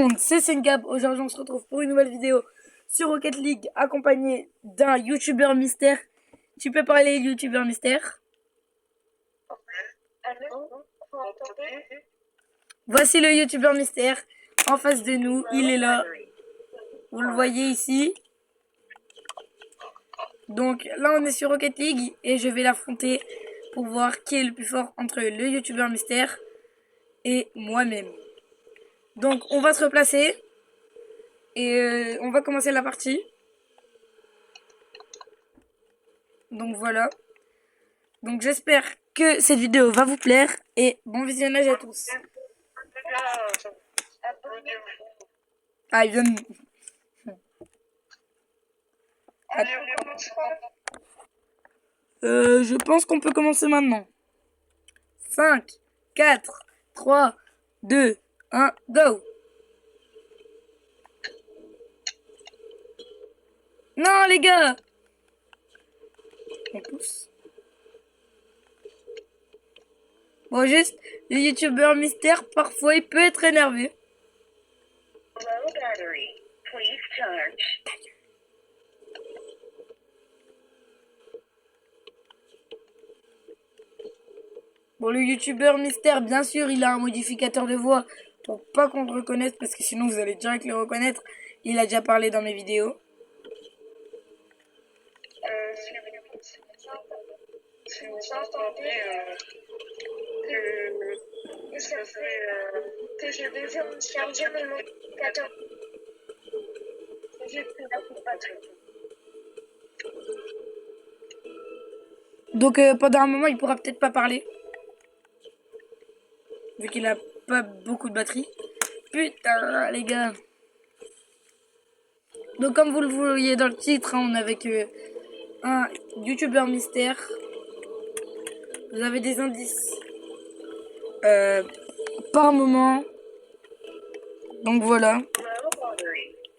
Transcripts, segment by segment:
Donc c'est Sengab, aujourd'hui on se retrouve pour une nouvelle vidéo sur Rocket League accompagné d'un youtubeur mystère. Tu peux parler youtubeur mystère? Voici le youtubeur mystère en face de nous, il est là. Vous le voyez ici. Donc là on est sur Rocket League et je vais l'affronter pour voir qui est le plus fort entre le youtubeur mystère et moi-même. Donc on va se replacer et on va commencer la partie. Donc voilà. Donc j'espère que cette vidéo va vous plaire et bon visionnage à tous. Ah, il vient de... je pense qu'on peut commencer maintenant. 5, 4, 3, 2, 1, go! Non les gars! On pousse. Bon, juste, le youtubeur mystère, parfois, il peut être énervé. Bon, le youtubeur mystère, bien sûr, il a un modificateur de voix pour pas qu'on le reconnaisse, parce que sinon, vous allez direct le reconnaître. Il a déjà parlé dans mes vidéos. Si vous entendez que ça fait que je devais charger mon modificateur, c'est juste que la batterie. Donc pendant un moment, il pourra peut-être pas parler. Vu qu'il a pas beaucoup de batterie. Putain, les gars. Donc comme vous le voyez dans le titre, hein, on est avec un youtubeur mystère. Vous avez des indices par moment. Donc voilà.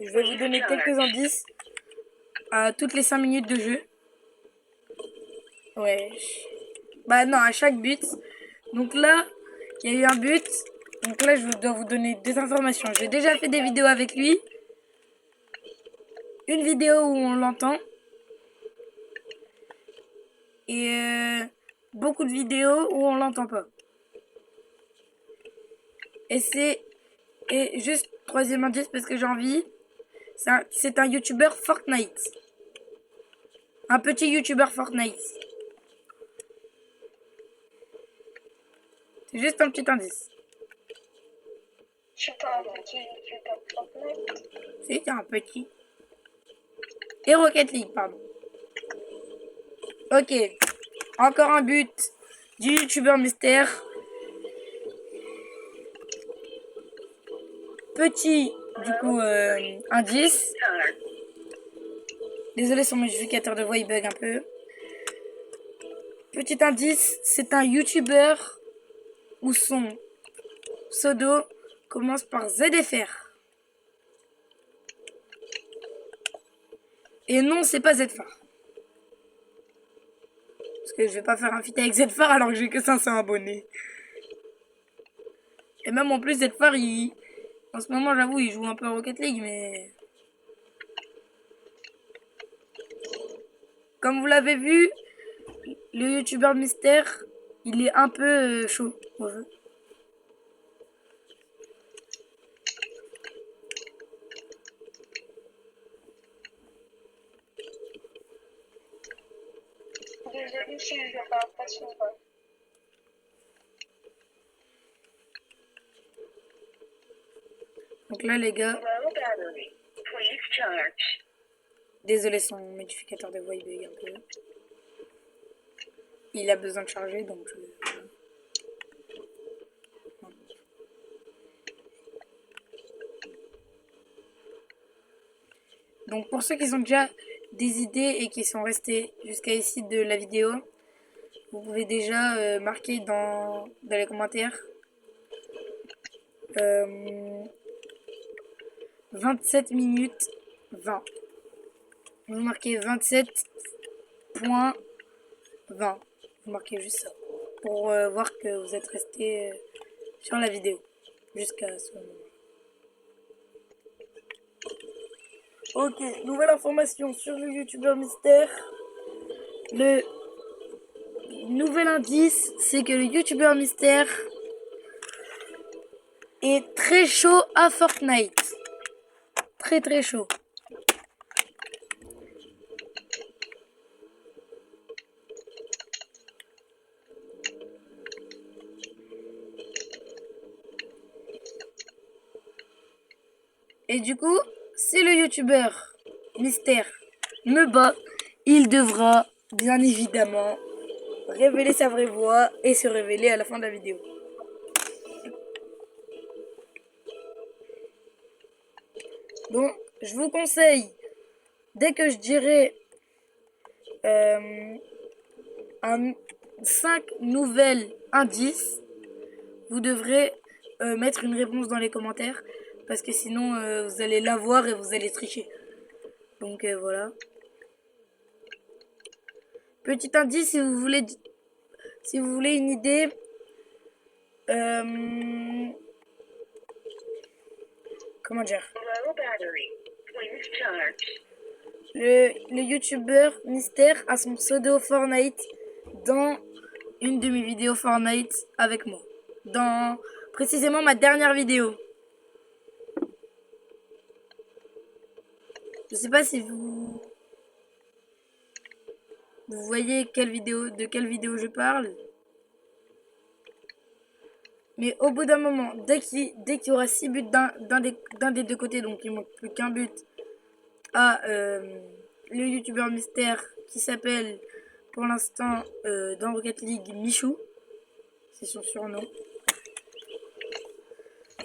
Je vais vous donner quelques indices à toutes les 5 minutes de jeu. Ouais. Bah non, à chaque but. Donc là, il y a eu un but. Donc là, je dois vous donner des informations. J'ai déjà fait des vidéos avec lui. Une vidéo où on l'entend. Et beaucoup de vidéos où on l'entend pas. Et juste troisième indice parce que j'ai envie. C'est un youtubeur Fortnite. Un petit youtubeur Fortnite. C'est juste un petit indice. C'est pas un petit youtubeur Fortnite. C'est un petit. Et Rocket League, pardon. Ok. Encore un but du youtubeur mystère. Petit, du coup, indice. Désolé, son modificateur de voix, il bug un peu. Petit indice, c'est un youtubeur où son pseudo commence par ZFR. Et non, c'est pas ZFR. Parce que je vais pas faire un feat avec ZFR alors que j'ai que 500 abonnés. Et même en plus, ZFR, en ce moment, j'avoue, il joue un peu à Rocket League, mais... Comme vous l'avez vu, le youtubeur mystère, il est un peu chaud au jeu. Désolé si je parle pas souvent. Donc là, les gars, désolé, son modificateur de voix, il bug un peu. Il a besoin de charger, donc... Donc pour ceux qui ont déjà des idées et qui sont restés jusqu'à ici de la vidéo, vous pouvez déjà marquer dans les commentaires 27 minutes 20. Vous marquez 27.20. Vous marquez juste ça pour voir que vous êtes resté sur la vidéo jusqu'à ce moment. Ok, nouvelle information sur le youtubeur mystère. Le nouvel indice, c'est que le youtubeur mystère est très chaud à Fortnite. Très très chaud. Et du coup, si le youtubeur mystère me bat, il devra bien évidemment révéler sa vraie voix et se révéler à la fin de la vidéo. Donc, je vous conseille, dès que je dirai 5 nouvelles indices, vous devrez mettre une réponse dans les commentaires, parce que sinon vous allez l'avoir et vous allez tricher. Donc voilà. Petit indice, si vous voulez une idée, comment dire, le youtubeur mystère a son pseudo Fortnite dans une de mes vidéos Fortnite avec moi, dans précisément ma dernière vidéo. Je sais pas si vous voyez de quelle vidéo je parle. Mais au bout d'un moment, dès qu'il y aura 6 buts d'un des deux côtés, donc il manque plus qu'un but à le youtubeur mystère qui s'appelle pour l'instant dans Rocket League Michou. C'est son surnom.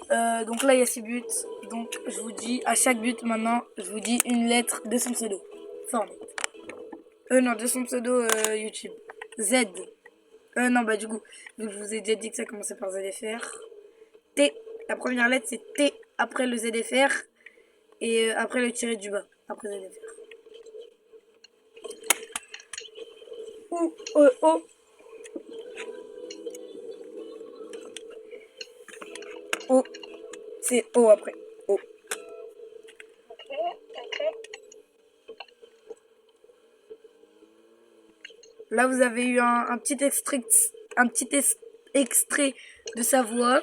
Donc là il y a 6 buts. Donc je vous dis, à chaque but maintenant, je vous dis une lettre de son pseudo. Fortnite. Non, de son pseudo YouTube. Z. Non, bah du coup, je vous ai déjà dit que ça commençait par ZFR. T. La première lettre c'est T après le ZFR. Et après le tiré du bas. Après ZFR. Ou O. O. C'est O après. O. Ok. Là, vous avez eu un petit extrait de sa voix.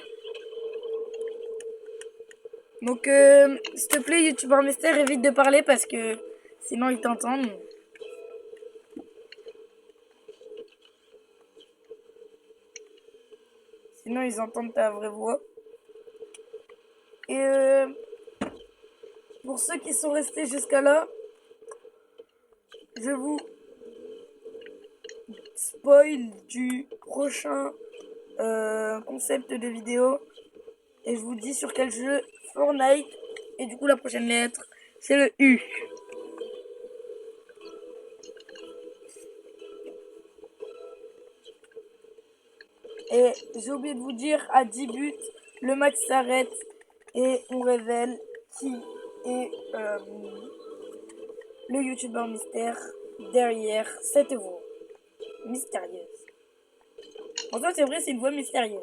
Donc, s'il te plaît, youtubeur mystère, évite de parler parce que sinon ils t'entendent. Sinon, ils entendent ta vraie voix. Et pour ceux qui sont restés jusqu'à là, je vous spoil du prochain concept de vidéo. Et je vous dis sur quel jeu, Fortnite. Et du coup, la prochaine lettre, c'est le U. Et j'ai oublié de vous dire, à 10 buts, le match s'arrête et on révèle qui est le youtubeur mystère derrière cette voix mystérieuse. En fait, c'est vrai, c'est une voix mystérieuse.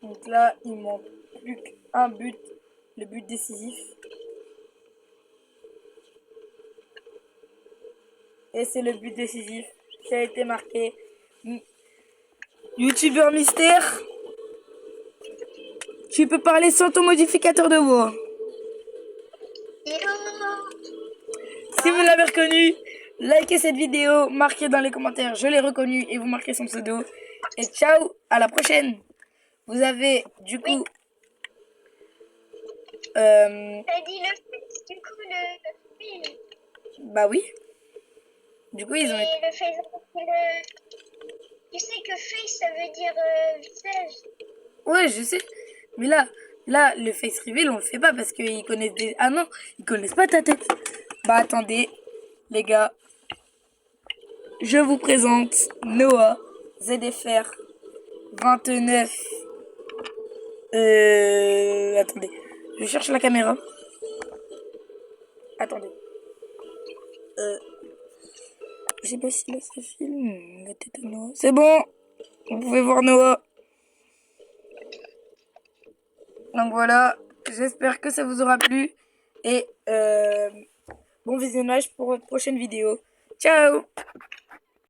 Donc là, il manque plus qu'un but, le but décisif. Et c'est le but décisif qui a été marqué. Youtubeur mystère, tu peux parler sans ton modificateur de voix. Si vous l'avez reconnu, likez cette vidéo, marquez dans les commentaires, je l'ai reconnu et vous marquez son pseudo. Et ciao, à la prochaine. Vous avez du coup... T'as dit le face, du coup le film. Bah oui. Du coup, ils ont... Et le face, tu sais que face, ça veut dire visage. Ouais, je sais. Mais là, le face reveal, on le fait pas parce qu'ils connaissent des... Ah non, ils connaissent pas ta tête. Bah attendez, les gars. Je vous présente Noah ZFR 29. Attendez, je cherche la caméra. Attendez. Je sais pas si là ça filme. La tête à Noah. C'est bon. Vous pouvez voir Noah. Donc voilà. J'espère que ça vous aura plu. Et bon visionnage pour votre prochaine vidéo. Ciao!